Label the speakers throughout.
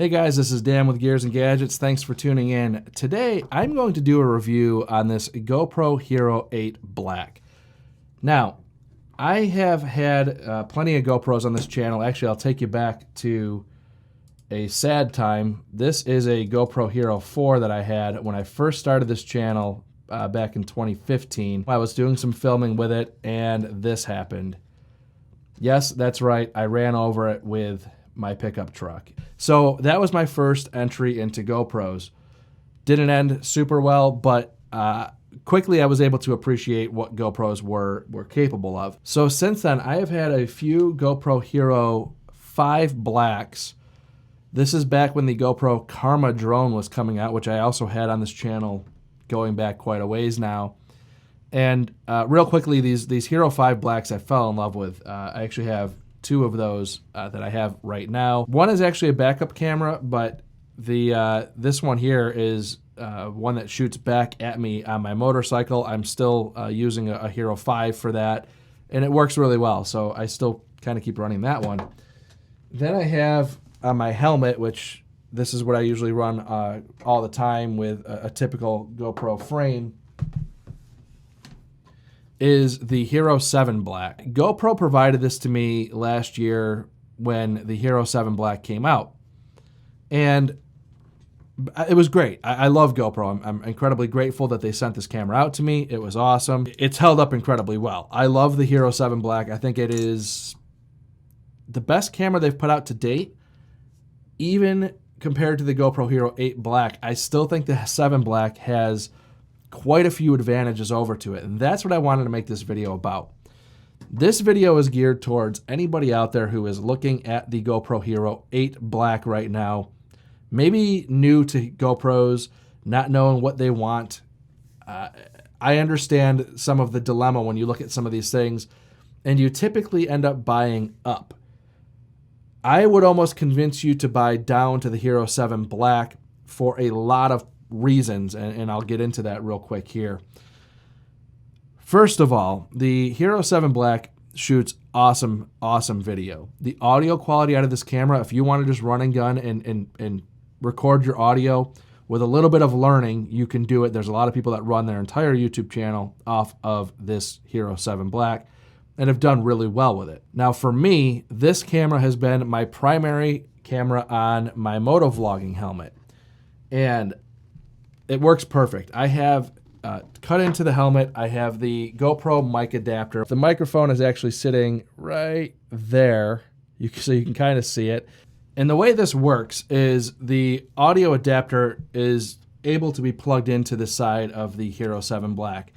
Speaker 1: Hey guys, this is Dan with Gears and Gadgets. Thanks for tuning in. Today, I'm going to do a review on this GoPro Hero8 Black. Now, I have had plenty of GoPros on this channel. Actually, I'll take you back to a sad time. This is a GoPro Hero 4 that I had when I first started this channel back in 2015. I was doing some filming with it, and this happened. Yes, that's right. I ran over it with my pickup truck. So that was my first entry into GoPros. Didn't end super well, but quickly I was able to appreciate what GoPros were capable of. So since then, I have had a few GoPro Hero 5 Blacks. This is back when the GoPro Karma drone was coming out, which I also had on this channel going back quite a ways now. And real quickly, these Hero 5 Blacks I fell in love with. I actually have two of those that I have right now. One is actually a backup camera, but this one here is one that shoots back at me on my motorcycle. I'm still using a Hero 5 for that, and it works really well, so I still kind of keep running that one. Then I have on my helmet, which this is what I usually run all the time with a typical GoPro frame, is the Hero7 Black. GoPro provided this to me last year when the Hero7 Black came out. And it was great. I love GoPro. I'm incredibly grateful that they sent this camera out to me. It was awesome. It's held up incredibly well. I love the Hero7 Black. I think it is the best camera they've put out to date. Even compared to the GoPro Hero 8 Black, I still think the 7 Black has quite a few advantages over to it, and that's what I wanted to make this video about. This video is geared towards anybody out there who is looking at the GoPro Hero 8 Black right now, maybe new to GoPros, not knowing what they want. I understand some of the dilemma when you look at some of these things, and you typically end up buying up. I would almost convince you to buy down to the Hero7 Black for a lot of reasons, and I'll get into that real quick here. First of all, the Hero7 Black shoots awesome video. The audio quality out of this camera, if you want to just run and gun and record your audio with a little bit of learning, you can do it. There's a lot of people that run their entire YouTube channel off of this Hero7 Black and have done really well with it. Now for me, this camera has been my primary camera on my motovlogging helmet, and it works perfect. I have cut into the helmet. I have the GoPro mic adapter. The microphone is actually sitting right there, so you can kind of see it. And the way this works is the audio adapter is able to be plugged into the side of the Hero7 Black.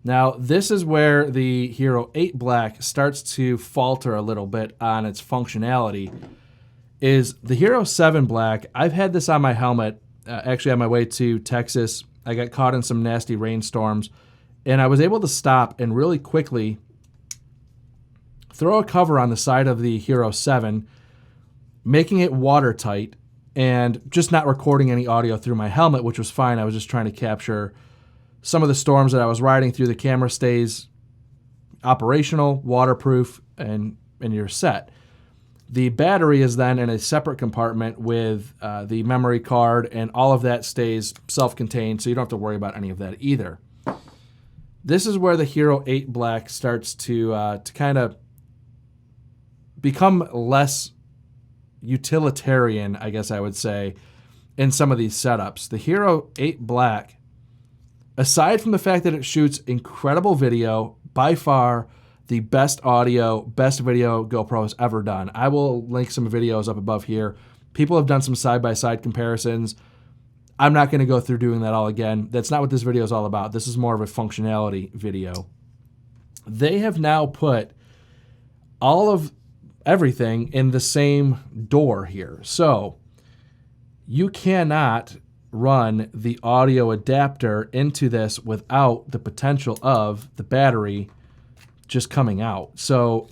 Speaker 1: Now, this is where the Hero 8 Black starts to falter a little bit on its functionality. Is the Hero7 Black, I've had this on my helmet actually on my way to Texas. I got caught in some nasty rainstorms, and I was able to stop and really quickly throw a cover on the side of the Hero 7, making it watertight and just not recording any audio through my helmet, which was fine. I was just trying to capture some of the storms that I was riding through. The camera stays operational, waterproof, and you're set. The battery is then in a separate compartment with the memory card, and all of that stays self-contained, so you don't have to worry about any of that either. This is where the Hero 8 Black starts to kind of become less utilitarian, I guess I would say, in some of these setups. The Hero 8 Black, aside from the fact that it shoots incredible video, by far the best audio, best video GoPro has ever done. I will link some videos up above here. People have done some side-by-side comparisons. I'm not going to go through doing that all again. That's not what this video is all about. This is more of a functionality video. They have now put all of everything in the same door here. So you cannot run the audio adapter into this without the potential of the battery just coming out. So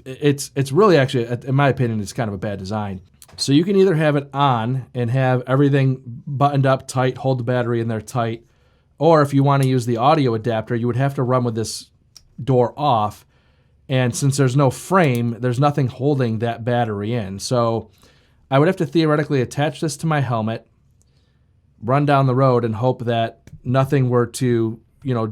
Speaker 1: it's really actually, in my opinion, it's kind of a bad design. So you can either have it on and have everything buttoned up tight, hold the battery in there tight, or if you want to use the audio adapter, you would have to run with this door off And since there's no frame, there's nothing holding that battery in. So I would have to theoretically attach this to my helmet, run down the road, and hope that nothing were to,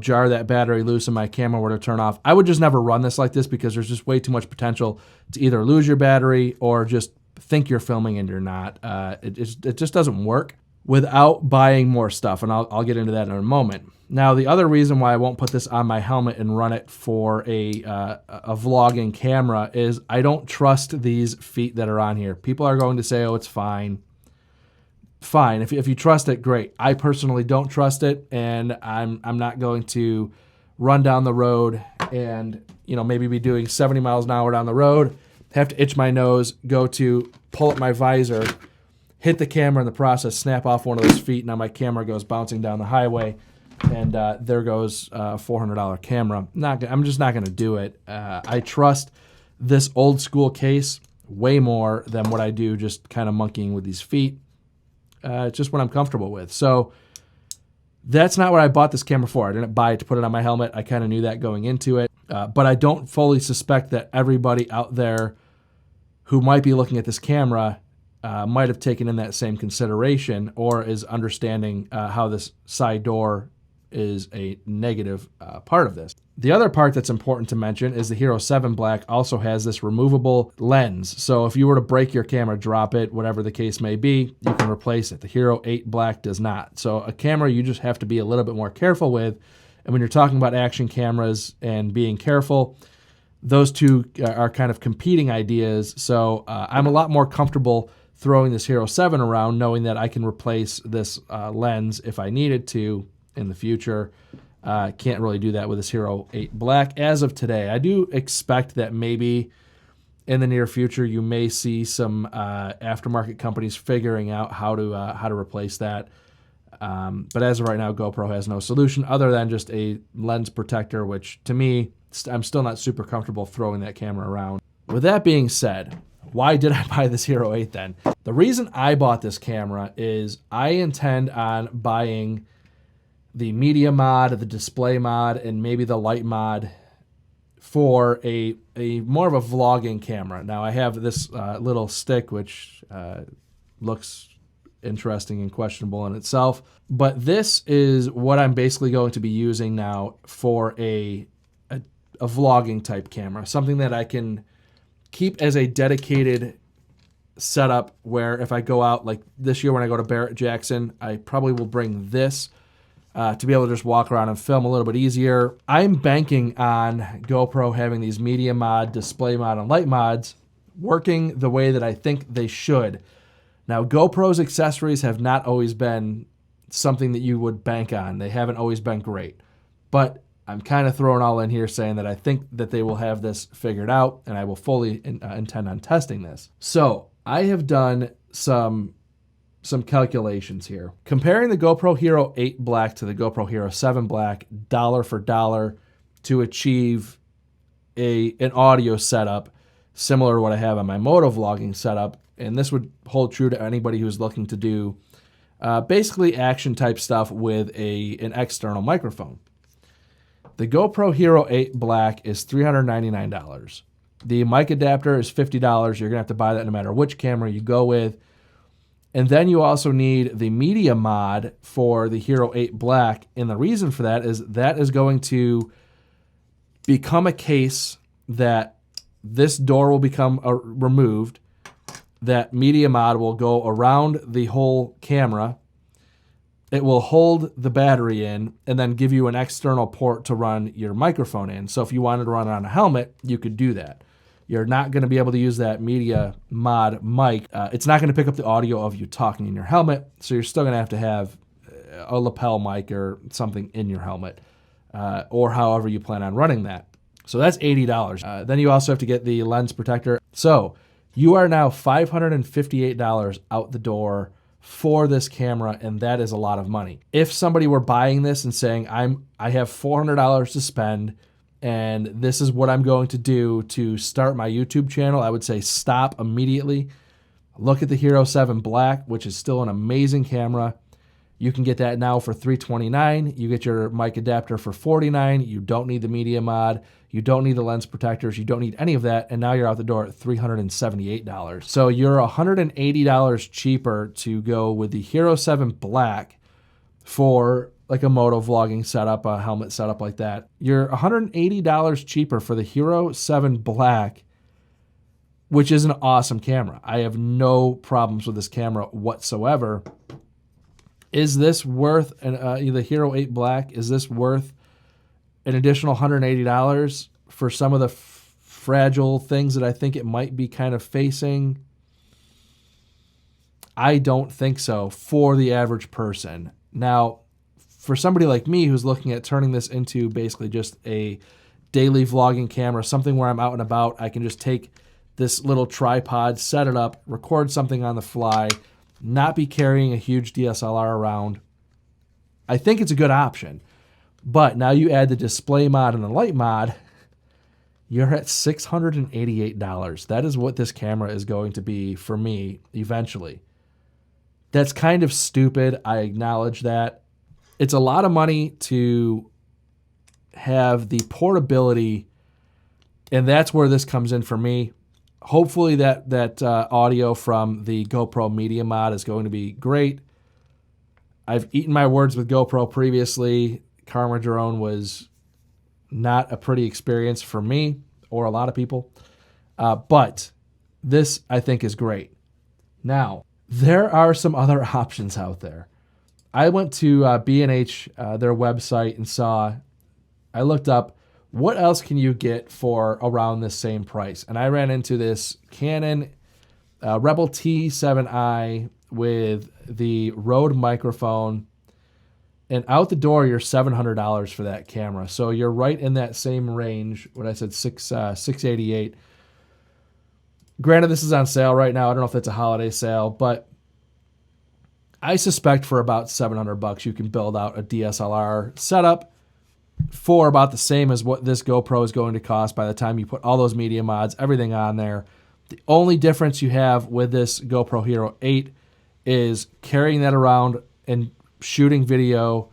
Speaker 1: jar that battery loose and my camera were to turn off. I would just never run this like this because there's just way too much potential to either lose your battery or just think you're filming and you're not. It just doesn't work without buying more stuff, and I'll get into that in a moment. Now, the other reason why I won't put this on my helmet and run it for a vlogging camera is I don't trust these feet that are on here. People are going to say, oh, it's fine. Fine. If you trust it, great. I personally don't trust it, and I'm not going to run down the road and maybe be doing 70 miles an hour down the road, have to itch my nose, go to pull up my visor, hit the camera in the process, snap off one of those feet, now my camera goes bouncing down the highway, and there goes a $400 camera. I'm just not going to do it. I trust this old school case way more than what I do just kind of monkeying with these feet. It's just what I'm comfortable with. So that's not what I bought this camera for. I didn't buy it to put it on my helmet. I kind of knew that going into it. But I don't fully suspect that everybody out there who might be looking at this camera might have taken in that same consideration or is understanding how this side door is a negative part of this. The other part that's important to mention is the Hero7 Black also has this removable lens. So if you were to break your camera, drop it, whatever the case may be, you can replace it. The Hero8 Black does not. So a camera you just have to be a little bit more careful with. And when you're talking about action cameras and being careful, those two are kind of competing ideas. So I'm a lot more comfortable throwing this Hero7 around knowing that I can replace this lens if I needed to in the future. Can't really do that with this Hero8 Black as of today. I do expect that maybe in the near future you may see some aftermarket companies figuring out how to replace that. But as of right now, GoPro has no solution other than just a lens protector, which to me, I'm still not super comfortable throwing that camera around. With that being said, why did I buy this Hero8 then? The reason I bought this camera is I intend on buying the media mod, the display mod, and maybe the light mod for a more of a vlogging camera. Now I have this little stick which looks interesting and questionable in itself, but this is what I'm basically going to be using now for a vlogging type camera, something that I can keep as a dedicated setup where if I go out, like this year when I go to Barrett-Jackson, I probably will bring this to be able to just walk around and film a little bit easier. I'm banking on GoPro having these media mod, display mod, and light mods working the way that I think they should. Now, GoPro's accessories have not always been something that you would bank on. They haven't always been great. But I'm kind of throwing all in here saying that I think that they will have this figured out, and I will fully intend on testing this. So I have done some calculations here. Comparing the GoPro Hero8 Black to the GoPro Hero7 Black dollar for dollar to achieve an audio setup similar to what I have on my moto vlogging setup, and this would hold true to anybody who's looking to do basically action type stuff with an external microphone. The GoPro Hero8 Black is $399. The mic adapter is $50. You're going to have to buy that no matter which camera you go with. And then you also need the media mod for the Hero8 Black. And the reason for that is going to become a case that this door will become removed. That media mod will go around the whole camera. It will hold the battery in and then give you an external port to run your microphone in. So if you wanted to run it on a helmet, you could do that. You're not going to be able to use that media mod mic. It's not going to pick up the audio of you talking in your helmet, so you're still going to have a lapel mic or something in your helmet, or however you plan on running that. So that's $80. Then you also have to get the lens protector. So you are now $558 out the door for this camera, and that is a lot of money. If somebody were buying this and saying, I have $400 to spend, and this is what I'm going to do to start my YouTube channel, I would say stop immediately. Look at the Hero7 Black, which is still an amazing camera. You can get that now for $329. You get your mic adapter for $49. You don't need the media mod. You don't need the lens protectors. You don't need any of that. And now you're out the door at $378. So you're $180 cheaper to go with the Hero7 Black for like a moto vlogging setup, a helmet setup like that. You're $180 cheaper for the Hero7 Black, which is an awesome camera. I have no problems with this camera whatsoever. Is this worth the Hero8 Black? Is this worth an additional $180 for some of the fragile things that I think it might be kind of facing? I don't think so for the average person. Now, for somebody like me who's looking at turning this into basically just a daily vlogging camera, something where I'm out and about, I can just take this little tripod, set it up, record something on the fly, not be carrying a huge DSLR around. I think it's a good option. But now you add the display mod and the light mod, you're at $688. That is what this camera is going to be for me eventually. That's kind of stupid. I acknowledge that. It's a lot of money to have the portability, and that's where this comes in for me. Hopefully that audio from the GoPro Media Mod is going to be great. I've eaten my words with GoPro previously. Karma drone was not a pretty experience for me or a lot of people. But this, I think, is great. Now, there are some other options out there. I went to B&H, their website, and I looked up, what else can you get for around this same price? And I ran into this Canon Rebel T7i with the Rode microphone. And out the door, you're $700 for that camera. So you're right in that same range. What I said, $688. Granted, this is on sale right now. I don't know if it's a holiday sale, but I suspect for about $700 you can build out a DSLR setup for about the same as what this GoPro is going to cost by the time you put all those media mods, everything on there. The only difference you have with this GoPro Hero 8 is carrying that around and shooting video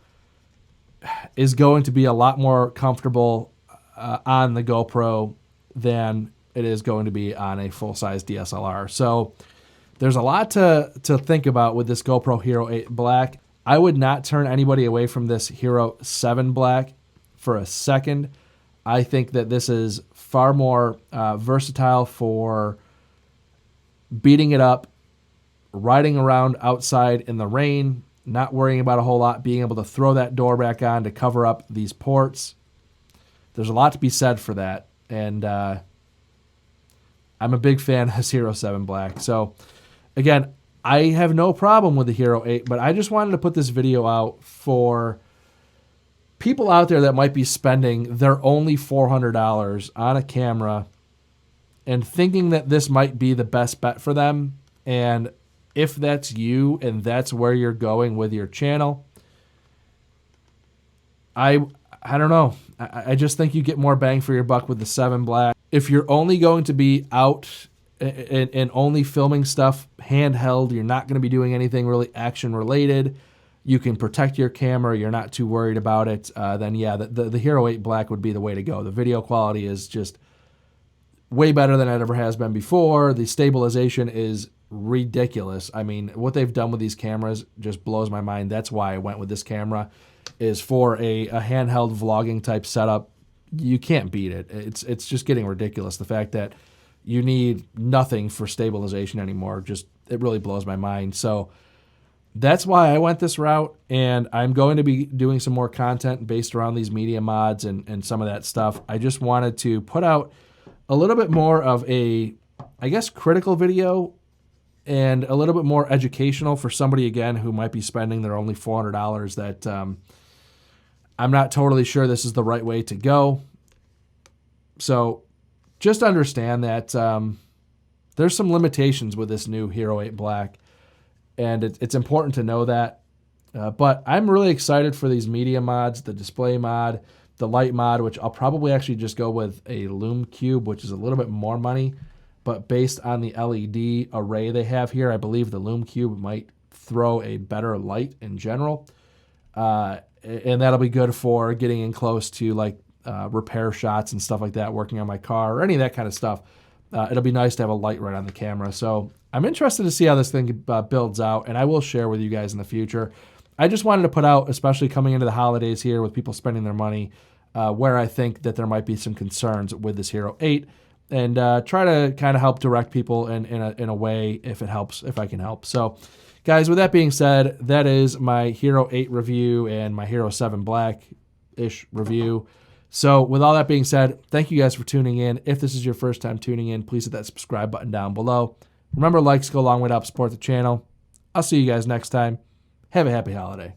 Speaker 1: is going to be a lot more comfortable on the GoPro than it is going to be on a full-size DSLR. So there's a lot to think about with this GoPro Hero 8 Black. I would not turn anybody away from this Hero7 Black for a second. I think that this is far more versatile for beating it up, riding around outside in the rain, not worrying about a whole lot, being able to throw that door back on to cover up these ports. There's a lot to be said for that, and I'm a big fan of this Hero7 Black. So, again, I have no problem with the Hero 8, but I just wanted to put this video out for people out there that might be spending their only $400 on a camera and thinking that this might be the best bet for them. And if that's you and that's where you're going with your channel, I don't know. I just think you get more bang for your buck with the 7 Black. If you're only going to be out and only filming stuff handheld, you're not going to be doing anything really action related, you can protect your camera, you're not too worried about it, then yeah, the Hero 8 Black would be the way to go. The video quality is just way better than it ever has been before. The stabilization is ridiculous. I mean, what they've done with these cameras just blows my mind. That's why I went with this camera, is for a handheld vlogging type setup. You can't beat it. It's just getting ridiculous. The fact that you need nothing for stabilization anymore, it really blows my mind. So that's why I went this route, and I'm going to be doing some more content based around these media mods and some of that stuff. I just wanted to put out a little bit more of a, I guess, critical video and a little bit more educational for somebody, again, who might be spending their only $400 that I'm not totally sure this is the right way to go. So just understand that there's some limitations with this new Hero 8 Black, and it's important to know that. But I'm really excited for these media mods, the display mod, the light mod, which I'll probably actually just go with a Lume Cube, which is a little bit more money. But based on the LED array they have here, I believe the Lume Cube might throw a better light in general. And that'll be good for getting in close to like repair shots and stuff like that, working on my car or any of that kind of stuff. It'll be nice to have a light right on the camera. So I'm interested to see how this thing builds out, and I will share with you guys in the future. I just wanted to put out, especially coming into the holidays here with people spending their money, where I think that there might be some concerns with this Hero 8, and try to kind of help direct people in a way if it helps, if I can help. So guys, with that being said, that is my Hero 8 review and my Hero 7 Black-ish review. So with all that being said, thank you guys for tuning in. If this is your first time tuning in, please hit that subscribe button down below. Remember, likes go a long way to help support the channel. I'll see you guys next time. Have a happy holiday.